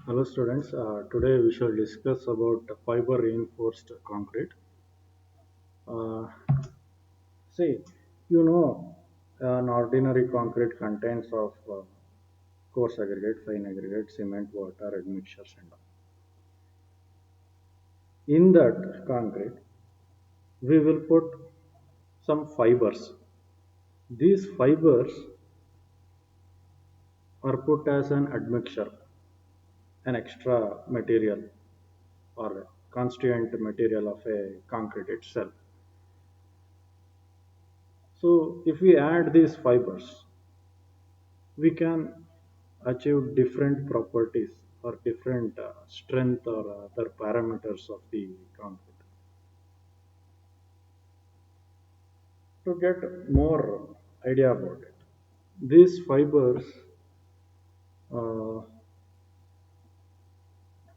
Hello students, today we shall discuss about fiber reinforced concrete. Uh, see, you know, an ordinary concrete contains of coarse aggregate, fine aggregate, cement, water, admixtures and all. In that concrete, we will put some fibers. These fibers are put as an admixture, an extra material or constituent material of a concrete itself. So if we add these fibers, we can achieve different properties or different strength or other parameters of the concrete. To get more idea about it, these fibers, uh,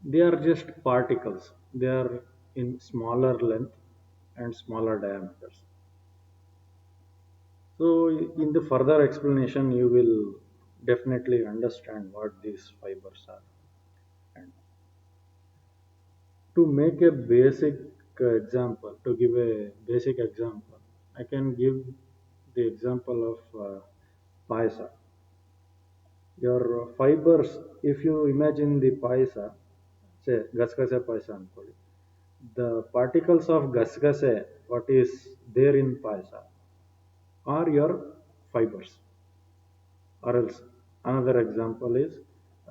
they are just particles. They are in smaller length and smaller diameters. So in the further explanation, you will definitely understand what these fibers are. And to make a basic example, to give a basic example, I can give the example of paisa. Your fibers, if you imagine the paisa, say gasgase paisa ankoli, the particles of gasgase, what is there in paisa, are your fibers. Or else, another example is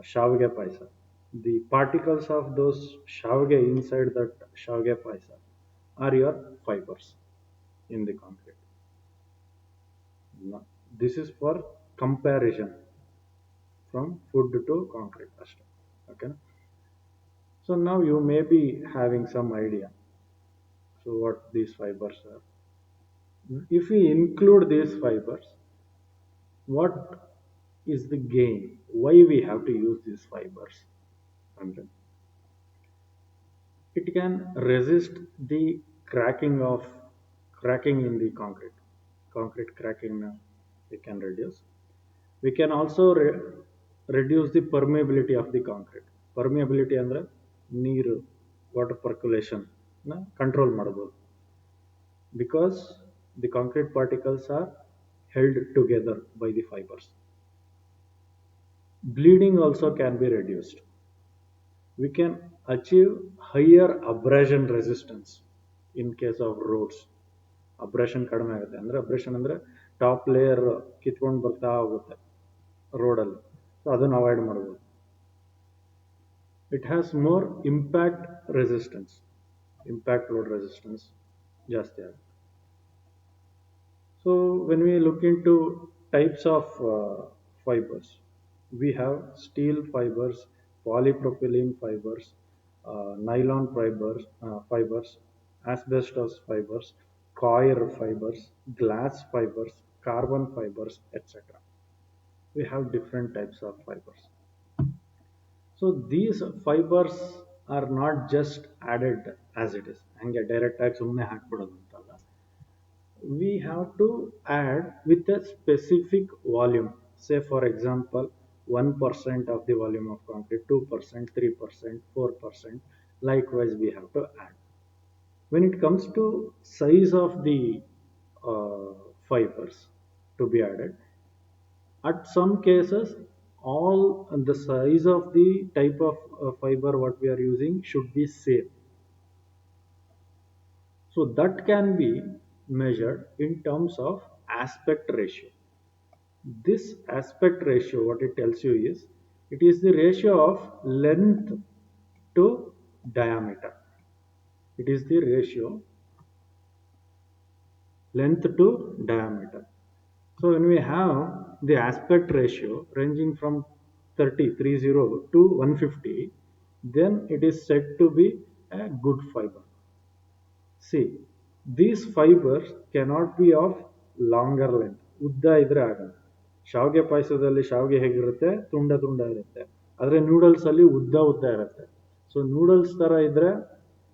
shavge paisa. The particles of those shavge inside that shavge paisa are your fibers in the concrete. Now, this is for comparison from food to concrete. Okay. So now you may be having some idea. So what these fibers are. If we include these fibers, what is the gain? Why we have to use these fibers? And it can resist the cracking in the concrete cracking we can reduce. We can also reduce the permeability of the concrete. Permeability ಅಂದ್ರೆ ನೀರು water percolation control ಮಾಡಬಹುದು because the concrete particles are held together by the fibers. Bleeding also can be reduced. We can achieve higher abrasion resistance in case of roads. Abrasion ಕಡಿಮೆ ಆಗುತ್ತೆ ಅಂದರೆ abrasion ಅಂದರೆ top layer ಕಿತ್ಕೊಂಡು ಬರ್ತಾ ಹೋಗುತ್ತೆ ರೋಡಲ್ಲಿ, so ಅದನ್ನು ಅವಾಯ್ಡ್ ಮಾಡ್ಬೋದು. It has more impact resistance, impact load resistance ಜಾಸ್ತಿ ಆಗುತ್ತೆ. So when we look into types of fibers, we have steel fibers, polypropylene fibers, nylon fibers, asbestos fibers, coir fibers, glass fibers, carbon fibers, etc. We have different types of fibers. So these fibers are not just added as it is. ಹಂಗೆ direct ಆಗಿ ಸುಮ್ಮನೆ ಹಾಕ್ಬಿಡೋದು ಅಂತಲ್ಲ. We have to add with a specific volume. Say for example, 1% of the volume of concrete, 2%, 3%, 4%. Likewise, we have to add. When it comes to size of the uh, fibers to be added, at some cases, all the size of the type of fiber what we are using should be same. So that can be measured in terms of aspect ratio. This aspect ratio, what it tells you is, it is the ratio of length to diameter. It is the ratio length to diameter. So when we have the aspect ratio ranging from 30 to 150, then it is said to be a good fiber. See, these fibers cannot be of longer length. ಉದ್ದ ಇದ್ರೆ ಆಗಲ್ಲ. ಶಾವಿಗೆ ಪಾಯಸದಲ್ಲಿ ಶಾವಿಗೆ ಹೇಗಿರುತ್ತೆ, ತುಂಡ ತುಂಡ ಇರುತ್ತೆ. ಆದರೆ ನೂಡಲ್ಸ್ ಅಲ್ಲಿ ಉದ್ದ ಉದ್ದ ಇರುತ್ತೆ. ಸೊ ನೂಡಲ್ಸ್ ತರ ಇದ್ರೆ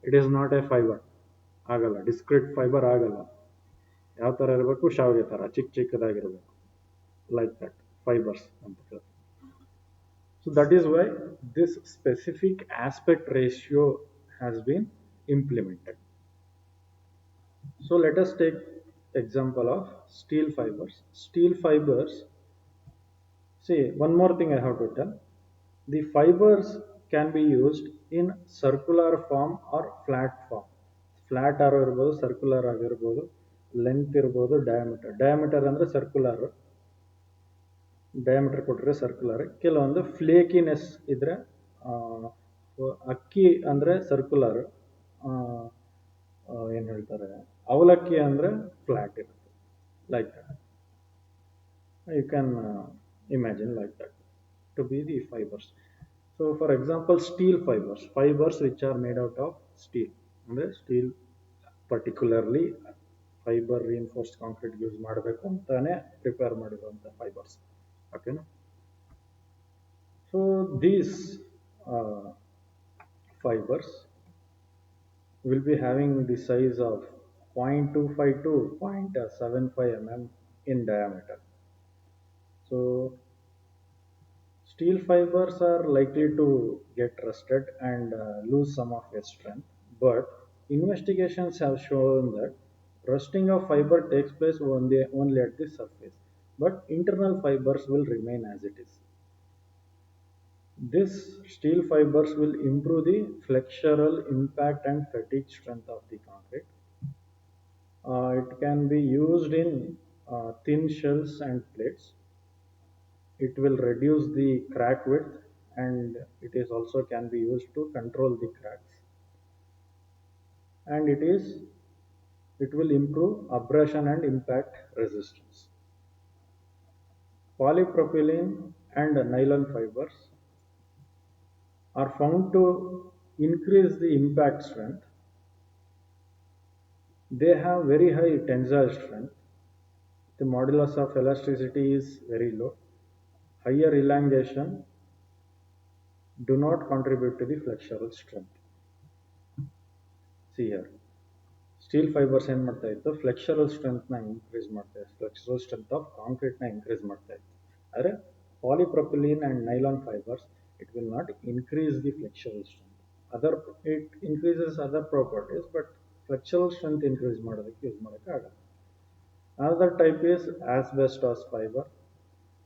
it is not A fibre, ಆಗಲ್ಲ. ಡಿಸ್ಕ್ರಿಟ್ ಫೈಬರ್ ಆಗಲ್ಲ. ಯಾವ ತರ ಇರಬೇಕು, ಶಾವಿಗೆ ತರ ಚಿಕ್ಕ ಚಿಕ್ಕದಾಗಿರ್ಬೇಕು, ಲೈಕ್ ದಟ್ ಫೈಬರ್ಸ್ ಅಂತ. So that is why this specific aspect ratio has been implemented. So let us take example of steel fibers. Steel fibers, see one more thing I have to tell. The fibers can be used in circular form or flat form. Flat ಆಗಿರ್ಬೋದು circular ಆಗಿರ್ಬೋದು length ಇರ್ಬೋದು diameter ಅಂದರೆ circular diameter ಕೊಟ್ಟರೆ circular ಕೆಲವೊಂದು ಫ್ಲೇಕಿನೆಸ್ ಇದ್ರೆ ಆ, ಅಕ್ಕಿ ಅಂದರೆ ಸರ್ಕ್ಯುಲರ್ ಏನು ಹೇಳ್ತಾರೆ ಅವಲಕ್ಕಿ ಅಂದರೆ ಫ್ಲಾಟ್ ಇರುತ್ತೆ like you can imagine like that to be the fibers. So for example steel fibers which are made out of steel ಅಂದರೆ steel particularly fibre reinforced concrete use ಮಾಡಬೇಕು ಅಂತಾನೆ ಪ್ರಿಪೇರ್ ಮಾಡಿರುವಂಥ ಫೈಬರ್ಸ್ ಓಕೆನಾ. So these uh, fibers will be having the size of 0.25 to 0.75 mm in diameter. So steel fibers are likely to get rusted and lose some of their strength, but investigations have shown that rusting of fiber takes place only at the surface, but internal fibers will remain as it is. This steel fibers will improve the flexural impact and fatigue strength of the concrete. It can be used in thin shells and plates. It will reduce the crack width and it is also can be used to control the cracks. And it will improve abrasion and impact resistance. Polypropylene and nylon fibers are found to increase the impact strength. They have very high tensile strength. The modulus of elasticity is very low. Higher elongation do not contribute to the flexural strength. See here. Steel fibers ಏನು ಮಾಡ್ತಾ ಇತ್ತು flexural strength ನ increase ಮಾಡ್ತಾ ಇತ್ತು flexural strength of concrete ನ increase ಮಾಡ್ತಾ ಇತ್ತು ಆದರೆ polypropylene and nylon fibres it will not increase the flexural strength other it increases other properties but flexural strength increase ಮಾಡೋದಕ್ಕೆ ಯೂಸ್ ಮಾಡೋಕ್ಕೆ ಆಗಲ್ಲ. Another type is asbestos fiber.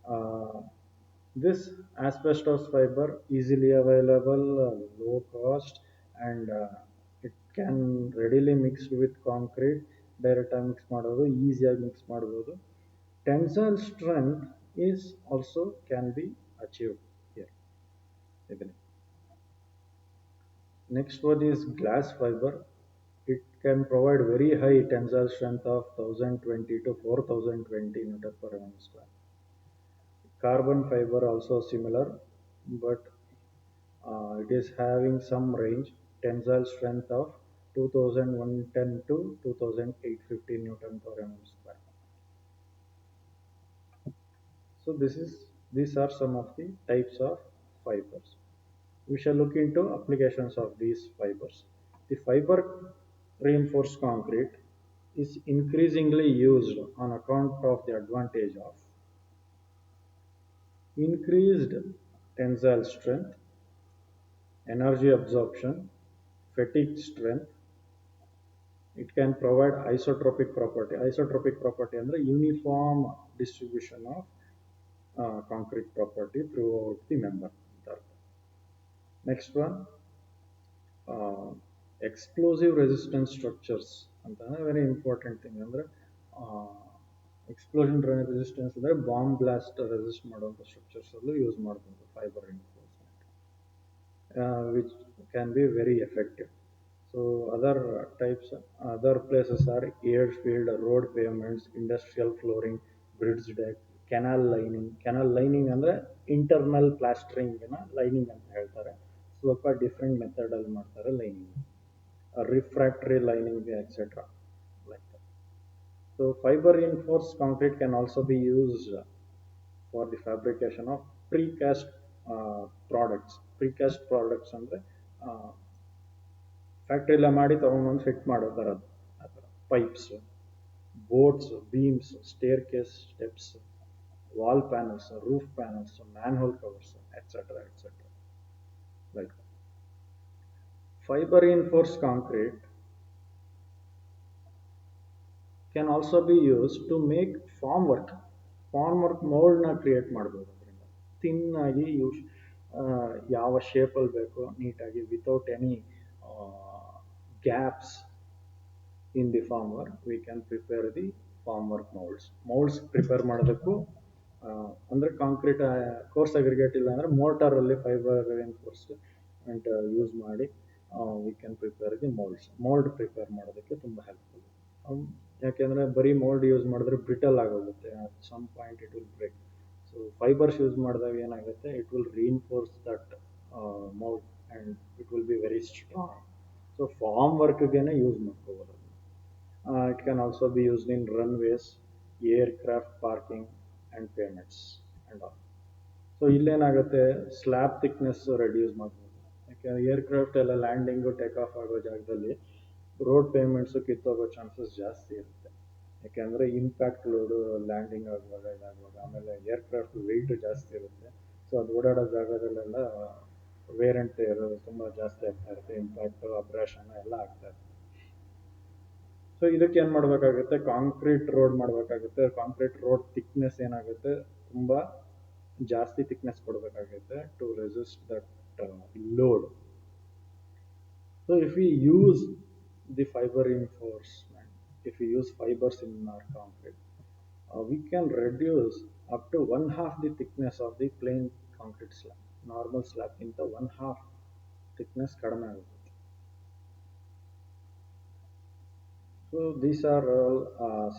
Uh, this asbestos fiber easily available, low cost, and it can readily mix with concrete. Direct mix ಮಾಡೋದು ಈಸಿಯಾಗಿ mix ಮಾಡ್ಬೋದು. Tensile strength is also can be achieved here. Next one is glass fiber. It can provide very high tensile strength of 1020 to 4020 Newton per mm square. Carbon fiber also similar, but it is having some range, tensile strength of 2110 to 2850 Newton per mm square. So these are some of the types of fibers. We shall look into applications of these fibers. The fiber reinforced concrete is increasingly used on account of the advantage of increased tensile strength, energy absorption, fatigue strength. It can provide isotropic property. Isotropic property and the uniform distribution of concrete property throughout the member. Next one, uh, explosive resistance structures ಅಂತಾನೆ very important thing ಅಂದರೆ explosion resistance ಅಂದರೆ bomb blast resist ಮಾಡುವಂಥ structures ಅಲ್ಲೂ use ಮಾಡ್ಬೋದು fibre reinforcement which can be very effective. So other types other places are airfield road pavements industrial flooring bridge deck canal lining ಅಂದರೆ internal ಪ್ಲಾಸ್ಟರಿಂಗ್ನ lining ಅಂತ ಹೇಳ್ತಾರೆ. ಸ್ವಲ್ಪ different ಮೆಥಡಲ್ಲಿ ಮಾಡ್ತಾರೆ lining refractory lining etc. like that. So fiber reinforced concrete can also be used for the fabrication of precast products. Precast products ಅಂದರೆ ಫ್ಯಾಕ್ಟ್ರಿಲ್ಲ ಮಾಡಿ ತೊಗೊಂಡ್ಬಂದು ಫಿಟ್ ಮಾಡೋ ಥರದ್ದು ಆ ಥರ pipes boats beans stair case steps wall panels roof panels manhole covers et cetera et cetera. like fiber reinforced concrete can also be used to make formwork. Formwork moldನ create ಮಾಡ್ಬೋದು ಅದರಿಂದ ಥಿನ್ ಆಗಿ ಯೂಸ್ ಯಾವ ಶೇಪಲ್ಲಿ ಬೇಕೋ ನೀಟಾಗಿ without any gaps in the formwork we can prepare the formwork molds prepare ಮಾಡೋದಕ್ಕೂ ಅಂದರೆ ಕಾಂಕ್ರೀಟ್ ಕೋರ್ಸ್ ಅಗ್ರಿಗೇಟ್ ಇಲ್ಲ ಅಂದರೆ ಮೋರ್ಟಾರಲ್ಲಿ ಫೈಬರ್ ರಿಇನ್ಫೋರ್ಸ್ಡ್ ಅಂಡ್ ಯೂಸ್ ಮಾಡಿ we can prepare the mould prepare ಮಾಡೋದಕ್ಕೆ ತುಂಬ ಹೆಲ್ಪ್ಫುಲ್. ಯಾಕೆಂದರೆ ಬರೀ ಮೋಲ್ಡ್ ಯೂಸ್ ಮಾಡಿದ್ರೆ ಬ್ರಿಟಲ್ ಆಗೋಗುತ್ತೆ, some point it will break. So fibres use ಮಾಡಿದಾಗ ಏನಾಗುತ್ತೆ, it will reinforce that mould and it will be very strong. So ಫಾರ್ಮ್ ವರ್ಕ್ಗೆ ಯೂಸ್ ಮಾಡ್ಕೋಬೋದು. It can also be used in runways, aircraft parking, and payments and all. So ಇಲ್ಲೇನಾಗುತ್ತೆ, slab thickness reduce ಮಾಡ್ಬೋದು. ಯಾಕೆಂದರೆ aircraft ಎಲ್ಲ landing take off ಆಗೋ ಜಾಗದಲ್ಲಿ road payments ಕಿತ್ತೋಗೋ chances ಜಾಸ್ತಿ ಇರುತ್ತೆ. ಯಾಕೆಂದರೆ ಇಂಪ್ಯಾಕ್ಟ್ ಲೋಡು ಲ್ಯಾಂಡಿಂಗ್ ಆಗುವಾಗ ಇದಾಗುವಾಗ, ಆಮೇಲೆ ಏರ್ಕ್ರಾಫ್ಟ್ ವೆಯ್ಟ್ ಜಾಸ್ತಿ ಇರುತ್ತೆ. ಸೊ ಅದು ಓಡಾಡೋ ಜಾಗದಲ್ಲೆಲ್ಲ ವೇರ್ ಆ್ಯಂಡ್ ಟೇರ್ ತುಂಬ ಜಾಸ್ತಿ ಆಗ್ತಾ ಇರುತ್ತೆ, ಇಂಪ್ಯಾಕ್ಟು ಅಬ್ರಾಷನ್ ಎಲ್ಲ ಆಗ್ತಾ ಇರುತ್ತೆ. ಸೊ ಇದಕ್ಕೆ ಏನು ಮಾಡಬೇಕಾಗುತ್ತೆ, ಕಾಂಕ್ರೀಟ್ ರೋಡ್ ಮಾಡಬೇಕಾಗುತ್ತೆ. ಕಾಂಕ್ರೀಟ್ ರೋಡ್ ಥಿಕ್ನೆಸ್ ಏನಾಗುತ್ತೆ, ತುಂಬ ಜಾಸ್ತಿ ಥಿಕ್ನೆಸ್ ಕೊಡಬೇಕಾಗುತ್ತೆ to resist that load. So if we use the fibre reinforcement, if we use fibers in our concrete, we can reduce up to one half the thickness of the plain concrete slab. Normal ಸ್ಲ್ಯಾಬ್ಗಿಂತ one half thickness ಕಡಿಮೆ ಆಗುತ್ತೆ. So these are all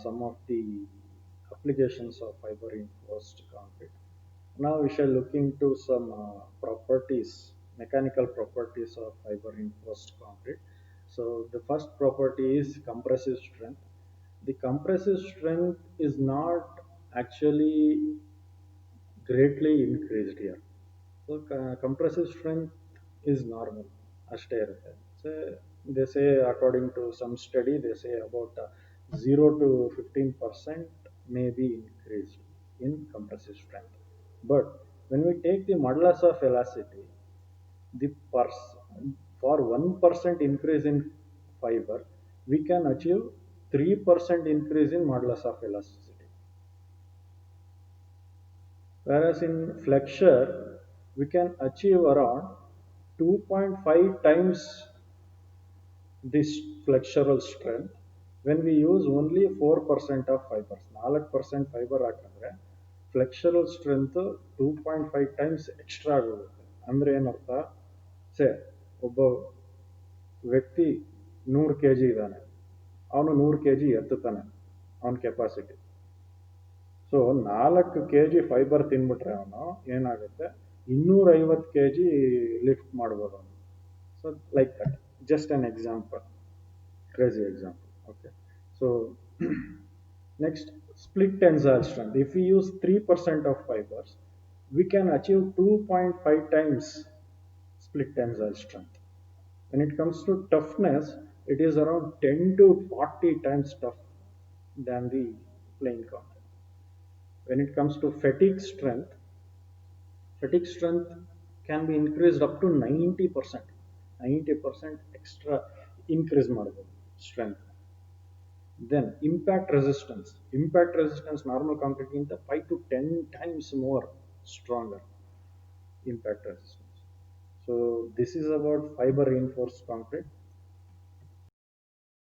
some of the applications of fiber reinforced concrete. Now we shall look into some properties, mechanical properties of fiber reinforced concrete. So the first property is compressive strength. The compressive strength is not actually greatly increased here. So compressive strength is normal, ಅಷ್ಟೇ ಇರುತ್ತೆ. So they say, according to some study, they say about 0 to 15% may be increased in compressive strength. But when we take the modulus of elasticity, the for 1% increase in fiber, we can achieve 3% increase in modulus of elasticity. Whereas in flexure, we can achieve around 2.5 times this flexural strength when we use only 4% of fibers. 4% fibre ಹಾಕಿದ್ರೆ ಫ್ಲೆಕ್ಚರಲ್ strength 2.5 times extra ಆಗೋಗುತ್ತೆ. ಅಂದರೆ ಏನರ್ಥ, ಸೇ ಒಬ್ಬ ವ್ಯಕ್ತಿ 100 kg ಇದ್ದಾನೆ, ಅವನು 100 kg ಎತ್ತುತ್ತಾನೆ, ಅವನ capacity. So 4 kg fibre ತಿನ್ಬಿಟ್ರೆ ಅವನು ಏನಾಗುತ್ತೆ, 250 kg ಲಿಫ್ಟ್ ಮಾಡ್ಬೋದು ಅವನು. So like that, just an example, crazy example. Okay, so next, split tensile strength. If we use 3% of fibers, we can achieve 2.5 times split tensile strength. When it comes to toughness, it is around 10 to 40 times tough than the plain concrete. When it comes to fatigue strength can be increased up to 90%. 90% extra increase ಮಾಡಬಹುದು strength. Then impact resistance normal concrete ಗಿಂತ 5 to 10 times more stronger impact resistance. So this is about fiber reinforced concrete.